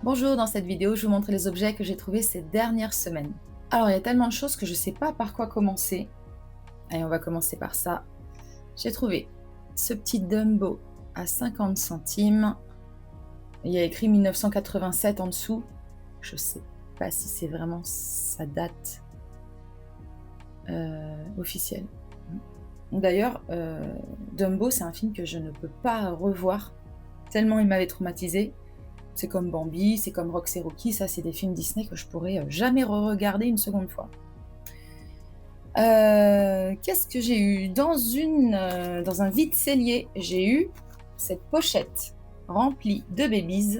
Bonjour, dans cette vidéo, je vous montre les objets que j'ai trouvés ces dernières semaines. Alors, il y a tellement de choses que je ne sais pas par quoi commencer. Allez, on va commencer par ça. J'ai trouvé ce petit Dumbo à 50 centimes. Il y a écrit 1987 en dessous. Je ne sais pas si c'est vraiment sa date officielle. D'ailleurs, Dumbo, c'est un film que je ne peux pas revoir, tellement il m'avait traumatisée. C'est comme Bambi, c'est comme Rox et Rocky, ça c'est des films Disney que je pourrais jamais re-regarder une seconde fois. Qu'est-ce que j'ai eu dans un vide-cellier, j'ai eu cette pochette remplie de babies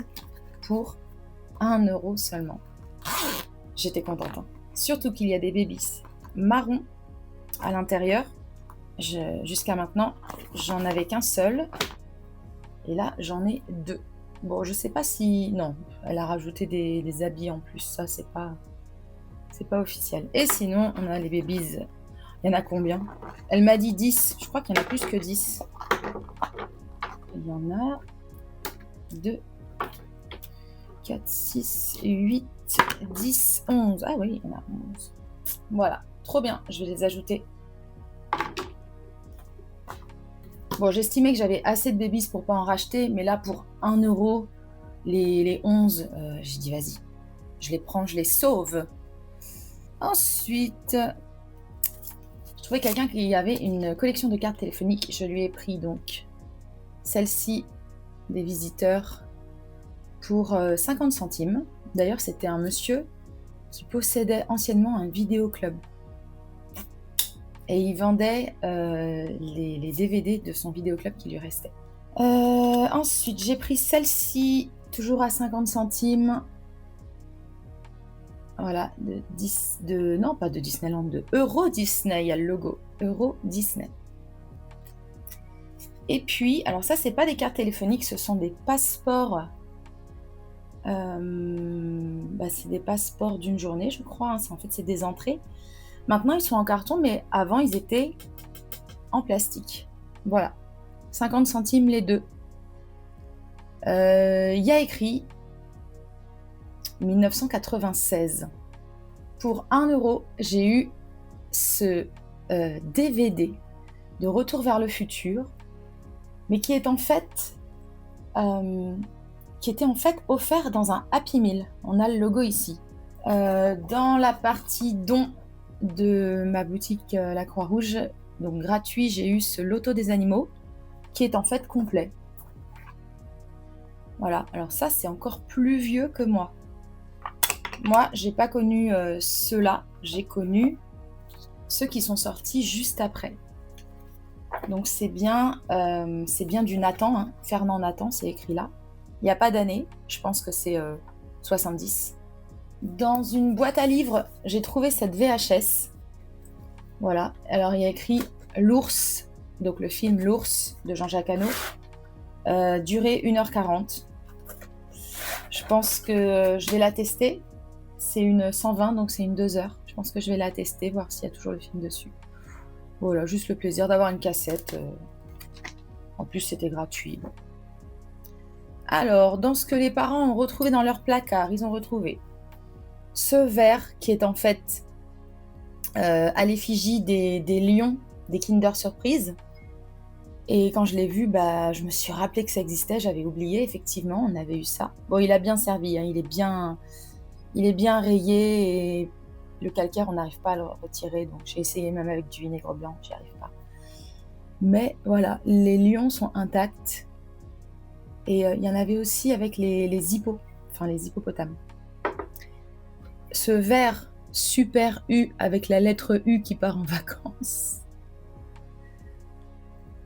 pour 1 € seulement. J'étais contente, hein. Surtout qu'il y a des babies marrons à l'intérieur. Jusqu'à maintenant, j'en avais qu'un seul. Et là, j'en ai 2. Bon, je sais pas si... Non, elle a rajouté des habits en plus. Ça, c'est pas officiel. Et sinon, on a les babies. Il y en a combien? Elle m'a dit 10. Je crois qu'il y en a plus que 10. Il y en a 2, 4, 6, 8, 10, 11. Ah oui, il y en a 11. Voilà, trop bien. Je vais les ajouter. Bon, j'estimais que j'avais assez de babies pour pas en racheter, mais là, pour 1 €, les 11, j'ai dit vas-y, je les prends, je les sauve. Ensuite, je trouvais quelqu'un qui avait une collection de cartes téléphoniques. Je lui ai pris donc celle-ci des visiteurs pour 50 centimes. D'ailleurs, c'était un monsieur qui possédait anciennement un vidéoclub. Et il vendait les DVD de son vidéoclub qui lui restait. Ensuite, j'ai pris celle-ci, toujours à 50 centimes. Voilà, non pas de Disneyland, de Euro Disney, il y a le logo, Euro Disney. Et puis, alors ça, c'est pas des cartes téléphoniques, ce sont des passeports. C'est des passeports d'une journée, je crois, hein. En fait, c'est des entrées. Maintenant, ils sont en carton, mais avant, ils étaient en plastique. Voilà, 50 centimes les deux. Il y a écrit 1996. Pour 1 €, j'ai eu ce DVD de Retour vers le futur, mais qui était en fait offert dans un Happy Meal. On a le logo ici. Dans la partie don de ma boutique La Croix-Rouge, donc gratuit, j'ai eu ce loto des animaux, qui est en fait complet. Voilà, alors ça c'est encore plus vieux que moi. Moi, j'ai pas connu ceux-là, j'ai connu ceux qui sont sortis juste après. Donc c'est bien du Nathan, hein. Fernand Nathan, c'est écrit là. Il n'y a pas d'année, je pense que c'est 70. Dans une boîte à livres, j'ai trouvé cette VHS. Voilà, alors il y a écrit L'ours, donc le film L'ours de Jean-Jacques Hano, durée 1h40. Je pense que je vais la tester. C'est une 120, donc c'est une 2 heures. Je pense que je vais la tester, voir s'il y a toujours le film dessus. Voilà, juste le plaisir d'avoir une cassette. En plus, c'était gratuit. Bon. Alors, dans ce que les parents ont retrouvé dans leur placard, ils ont retrouvé ce verre qui est en fait à l'effigie des lions, des Kinder Surprise. Et quand je l'ai vu, je me suis rappelé que ça existait, j'avais oublié, effectivement, on avait eu ça. Bon, il a bien servi, hein, il est bien rayé et le calcaire, on n'arrive pas à le retirer, donc j'ai essayé même avec du vinaigre blanc, j'y arrive pas. Mais voilà, les lions sont intacts. Et il y en avait aussi avec les hippopotames. Ce verre super U avec la lettre U qui part en vacances.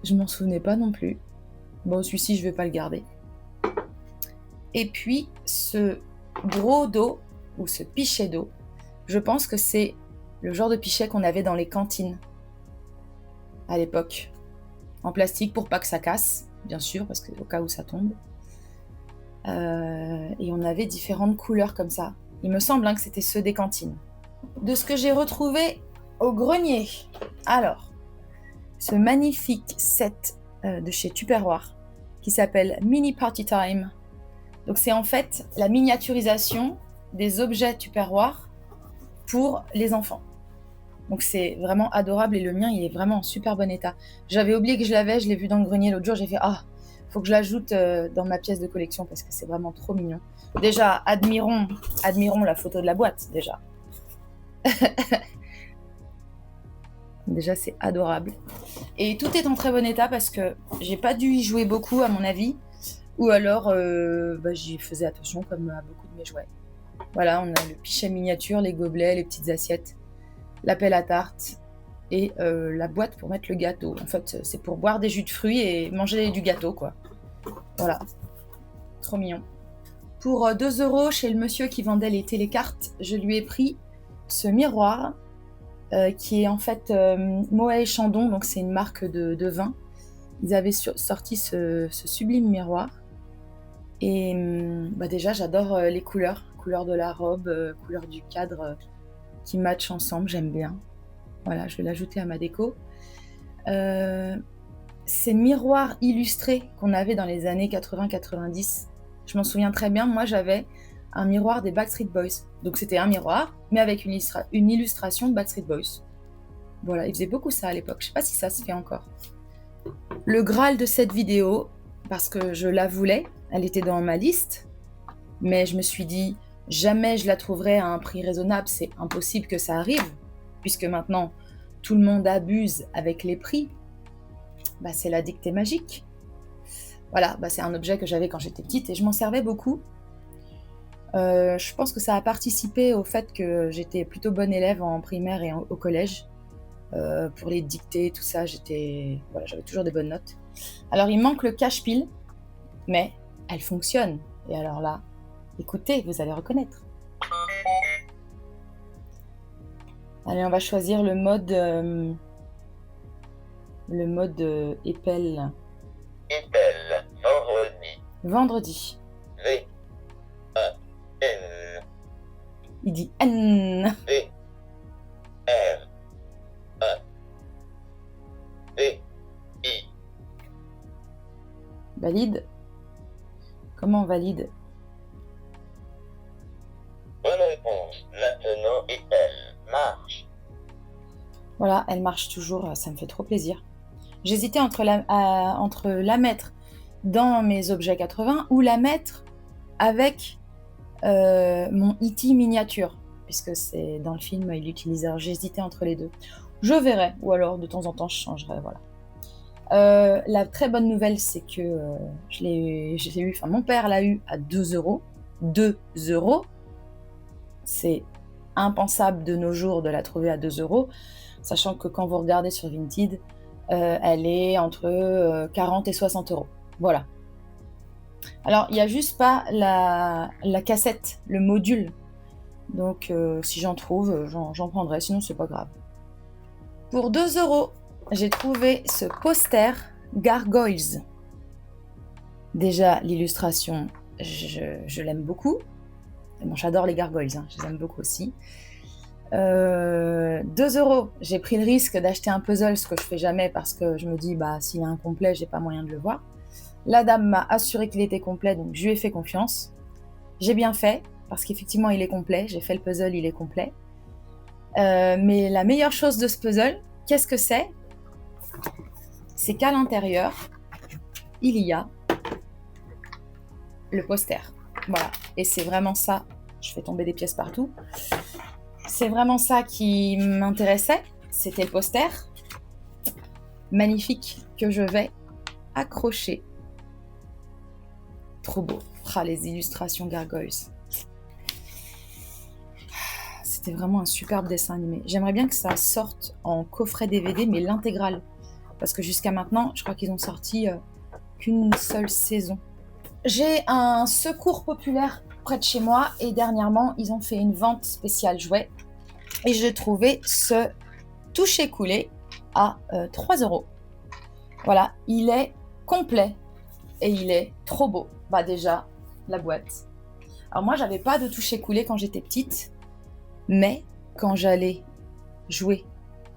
Je m'en souvenais pas non plus. Bon, celui-ci, je vais pas le garder. Et puis, ce gros d'eau, ou ce pichet d'eau, je pense que c'est le genre de pichet qu'on avait dans les cantines à l'époque. En plastique pour pas que ça casse, bien sûr, parce qu'au cas où ça tombe. Et on avait différentes couleurs comme ça. Il me semble que c'était ceux des cantines. De ce que j'ai retrouvé au grenier. Alors, ce magnifique set de chez Tupperware qui s'appelle Mini Party Time. Donc c'est en fait la miniaturisation des objets Tupperware pour les enfants. Donc c'est vraiment adorable et le mien il est vraiment en super bon état. J'avais oublié que je l'avais, je l'ai vu dans le grenier l'autre jour, j'ai fait faut que je l'ajoute dans ma pièce de collection parce que c'est vraiment trop mignon. Déjà, admirons la photo de la boîte déjà. Déjà c'est adorable. Et tout est en très bon état parce que j'ai pas dû y jouer beaucoup à mon avis. Ou alors j'y faisais attention comme à beaucoup de mes jouets. Voilà, on a le pichet miniature, les gobelets, les petites assiettes, la pelle à tarte et la boîte pour mettre le gâteau. En fait, c'est pour boire des jus de fruits et manger du gâteau, quoi. Voilà, trop mignon. Pour 2 € chez le monsieur qui vendait les télécartes, je lui ai pris ce miroir qui est en fait Moët et Chandon, donc c'est une marque de vin. Ils avaient sorti ce sublime miroir. Et déjà, j'adore les couleurs de la robe, couleurs du cadre qui matchent ensemble, j'aime bien. Voilà, je vais l'ajouter à ma déco. Ces miroirs illustrés qu'on avait dans les années 80-90, je m'en souviens très bien, moi j'avais un miroir des Backstreet Boys. Donc c'était un miroir, mais avec une illustration de Backstreet Boys. Voilà, ils faisaient beaucoup ça à l'époque, je sais pas si ça se fait encore. Le Graal de cette vidéo, parce que je la voulais, elle était dans ma liste, mais je me suis dit, jamais je la trouverai à un prix raisonnable, c'est impossible que ça arrive, puisque maintenant, tout le monde abuse avec les prix. C'est la dictée magique. Voilà, c'est un objet que j'avais quand j'étais petite et je m'en servais beaucoup. Je pense que ça a participé au fait que j'étais plutôt bonne élève en primaire et au collège. Pour les dictées, tout ça, j'avais toujours des bonnes notes. Alors, il manque le cache-pile, mais elle fonctionne. Et alors là, écoutez, vous allez reconnaître. Allez, on va choisir le mode épelle. Épelle, vendredi. Vendredi. V-A-N. Il dit N. V-R-A-D-I. Valide. Comment on valide? Bonne réponse. Maintenant, épelle. Marche. Voilà, elle marche toujours, ça me fait trop plaisir. J'hésitais entre la mettre dans mes objets 80 ou la mettre avec mon E.T. miniature, puisque c'est dans le film, il l'utilise. Alors j'hésitais entre les deux. Je verrai, ou alors de temps en temps je changerai, voilà. La très bonne nouvelle, c'est que mon père l'a eu à 2 €. 2 €. C'est impensable de nos jours de la trouver à 2 €, sachant que quand vous regardez sur Vinted, elle est entre 40 et 60 €. Voilà. Alors, il n'y a juste pas la cassette, le module. Donc, si j'en trouve, j'en prendrai, sinon c'est pas grave. Pour 2 €, j'ai trouvé ce poster Gargoyles. Déjà, l'illustration, je l'aime beaucoup. Bon, j'adore les gargoyles, je les aime beaucoup aussi. 2 €, j'ai pris le risque d'acheter un puzzle, ce que je fais jamais parce que je me dis, s'il est incomplet, j'ai pas moyen de le voir. La dame m'a assuré qu'il était complet, donc je lui ai fait confiance. J'ai bien fait, parce qu'effectivement, il est complet. J'ai fait le puzzle, il est complet. Mais la meilleure chose de ce puzzle, qu'est-ce que c'est? C'est qu'à l'intérieur, il y a le poster. Voilà. Et c'est vraiment ça. Je fais tomber des pièces partout. C'est vraiment ça qui m'intéressait. C'était le poster. Magnifique, que je vais accrocher. Trop beau. Les illustrations Gargoyles. C'était vraiment un superbe dessin animé. J'aimerais bien que ça sorte en coffret DVD, mais l'intégrale. Parce que jusqu'à maintenant, je crois qu'ils ont sorti qu'une seule saison. J'ai un secours populaire près de chez moi et dernièrement, ils ont fait une vente spéciale jouets. Et j'ai trouvé ce toucher-coulé à 3 €. Voilà, il est complet et il est trop beau. Déjà, la boîte. Alors moi, j'avais pas de toucher-coulé quand j'étais petite, mais quand j'allais jouer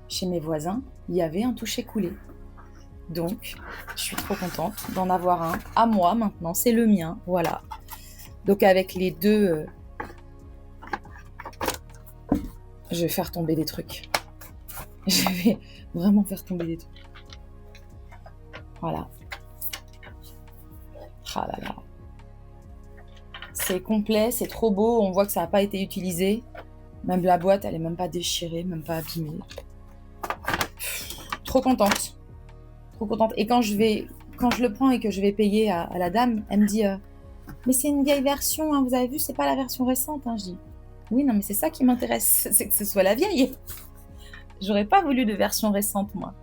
chez mes voisins, il y avait un toucher-coulé. Donc, je suis trop contente d'en avoir un à moi maintenant, c'est le mien, voilà. Donc avec les deux, je vais faire tomber des trucs. Je vais vraiment faire tomber des trucs. Voilà. Ah là là. C'est complet, c'est trop beau. On voit que ça n'a pas été utilisé. Même la boîte, elle est même pas déchirée, même pas abîmée. Trop contente. Trop contente. Et quand je le prends et que je vais payer à la dame, elle me dit mais c'est une vieille version, hein, vous avez vu, c'est pas la version récente. Hein. Je dis oui, non, mais c'est ça qui m'intéresse, c'est que ce soit la vieille. J'aurais pas voulu de version récente, moi.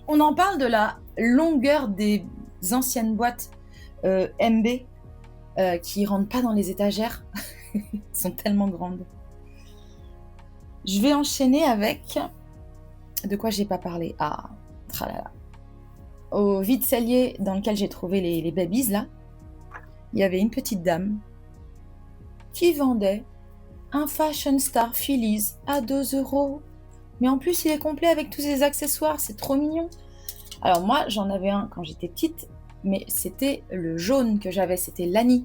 On en parle de la longueur des anciennes boîtes MB qui rentrent pas dans les étagères. Elles sont tellement grandes. Je vais enchaîner avec... De quoi j'ai pas parlé? Ah, tralala. Au vide-cellier dans lequel j'ai trouvé les babies, là, il y avait une petite dame qui vendait un Fashion Star Phillies à 2 €. Mais en plus, il est complet avec tous ses accessoires, c'est trop mignon. Alors moi, j'en avais un quand j'étais petite, mais c'était le jaune que j'avais, c'était l'Annie.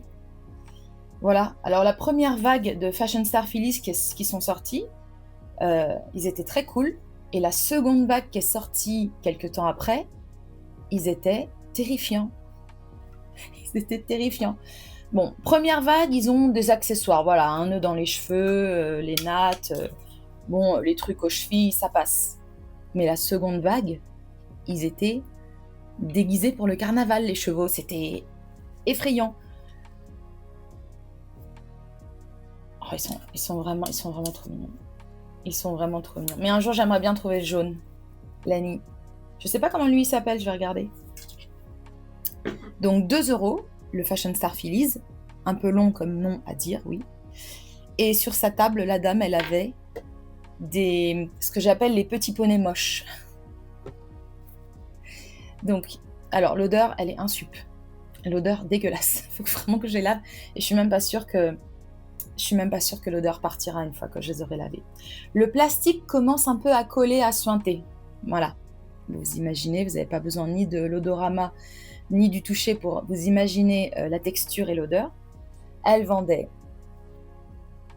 Voilà, alors la première vague de Fashion Star Phillies qui sont sortis, ils étaient très cool. Et la seconde vague qui est sortie quelques temps après, ils étaient terrifiants. Ils étaient terrifiants. Bon, première vague, ils ont des accessoires, voilà, un nœud dans les cheveux, les nattes, bon, les trucs aux chevilles, ça passe. Mais la seconde vague, ils étaient déguisés pour le carnaval, les chevaux, c'était effrayant. Oh, ils sont vraiment trop mignons. Ils sont vraiment trop mignons. Mais un jour, j'aimerais bien trouver le jaune, l'Annie. Je sais pas comment lui il s'appelle, je vais regarder. Donc 2 €, le Fashion Star Phillies, un peu long comme nom à dire, oui. Et sur sa table, la dame, elle avait ce que j'appelle les petits poneys moches. Donc, alors l'odeur, elle est insup. L'odeur dégueulasse. Il faut vraiment que je les lave. Et je suis même pas sûre que l'odeur partira une fois que je les aurai lavés. Le plastique commence un peu à coller, à suinter. Voilà. Vous imaginez, vous n'avez pas besoin ni de l'odorama, ni du toucher pour vous imaginer la texture et l'odeur. Elle vendait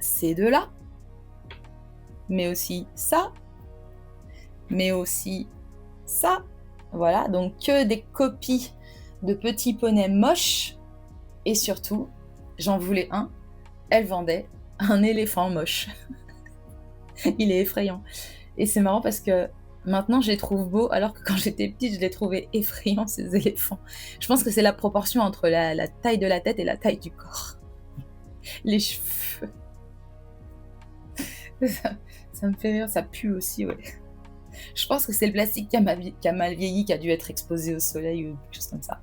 ces deux-là, mais aussi ça, mais aussi ça. Voilà, donc que des copies de petits poneys moches. Et surtout, j'en voulais un. Elle vendait un éléphant moche. Il est effrayant. Et c'est marrant parce que maintenant, je les trouve beaux, alors que quand j'étais petite, je les trouvais effrayants, ces éléphants. Je pense que c'est la proportion entre la taille de la tête et la taille du corps. Les cheveux. Ça me fait rire, ça pue aussi, ouais. Je pense que c'est le plastique qui a mal vieilli, qui a dû être exposé au soleil ou quelque chose comme ça.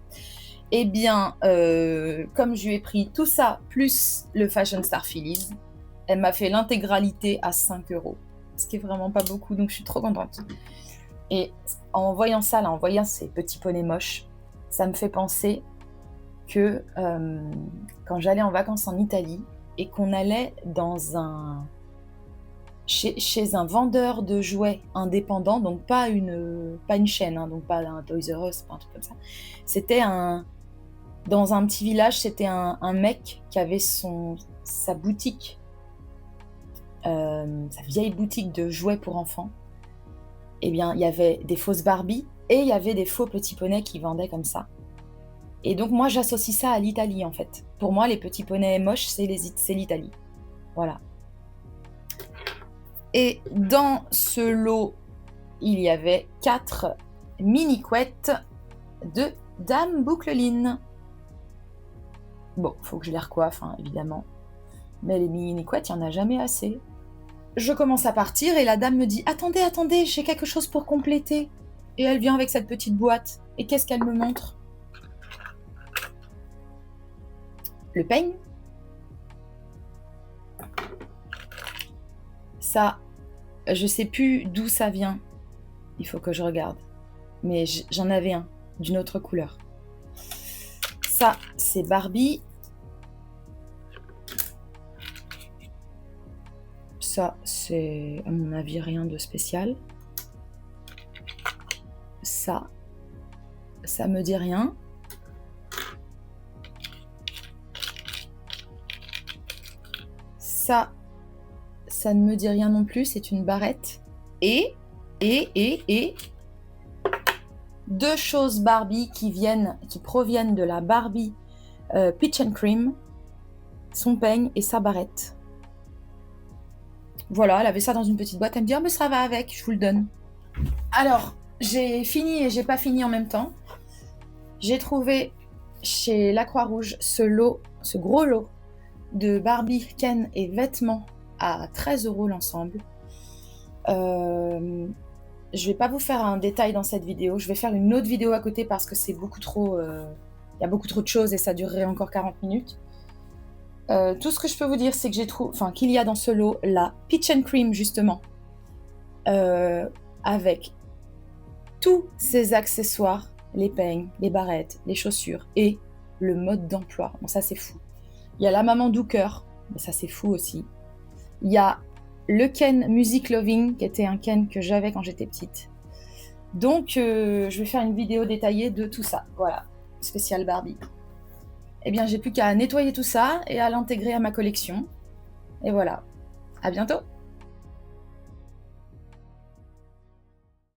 Eh bien, comme je lui ai pris tout ça, plus le Fashion Star Phillies, elle m'a fait l'intégralité à 5 €. Ce qui est vraiment pas beaucoup, donc je suis trop contente. Et en voyant ça, là, en voyant ces petits poneys moches, ça me fait penser que quand j'allais en vacances en Italie et qu'on allait chez un vendeur de jouets indépendant, donc pas une chaîne, hein, donc pas un Toys R Us, pas un truc comme ça. C'était dans un petit village, c'était un mec qui avait sa boutique, sa vieille boutique de jouets pour enfants. Eh bien, il y avait des fausses Barbie et il y avait des faux petits poneys qui vendaient comme ça. Et donc moi, j'associe ça à l'Italie, en fait. Pour moi, les petits poneys moches, c'est l'Italie. Voilà. Et dans ce lot, il y avait 4 mini-couettes de Dame Boucleline. Bon, faut que je les recoiffe, hein, évidemment. Mais les mini-couettes, il n'y en a jamais assez. Je commence à partir et la dame me dit « Attendez, attendez, j'ai quelque chose pour compléter. » Et elle vient avec cette petite boîte. Et qu'est-ce qu'elle me montre? Le peigne. Ça, je sais plus d'où ça vient. Il faut que je regarde. Mais j'en avais un, d'une autre couleur. Ça, c'est Barbie. Ça, c'est, à mon avis, rien de spécial. Ça me dit rien. ça ne me dit rien non plus, c'est une barrette. Et 2 choses Barbie qui proviennent de la Barbie Peach and Cream, son peigne et sa barrette. Voilà, elle avait ça dans une petite boîte, elle me dit « Oh mais ça va avec, je vous le donne ». Alors, j'ai fini et j'ai pas fini en même temps. J'ai trouvé chez la Croix-Rouge ce gros lot de Barbie, Ken et vêtements à 13 € l'ensemble. Je vais pas vous faire un détail dans cette vidéo, je vais faire une autre vidéo à côté parce que c'est beaucoup trop... Il y a beaucoup trop de choses et ça durerait encore 40 minutes. Tout ce que je peux vous dire, c'est que qu'il y a dans ce lot la Peach and Cream, justement, avec tous ces accessoires, les peignes, les barrettes, les chaussures et le mode d'emploi. Bon, ça, c'est fou. Il y a la Maman Dooker, ça, c'est fou aussi. Il y a le Ken Music Loving, qui était un Ken que j'avais quand j'étais petite. Donc, je vais faire une vidéo détaillée de tout ça. Voilà, spécial Barbie. Eh bien, j'ai plus qu'à nettoyer tout ça et à l'intégrer à ma collection. Et voilà, à bientôt!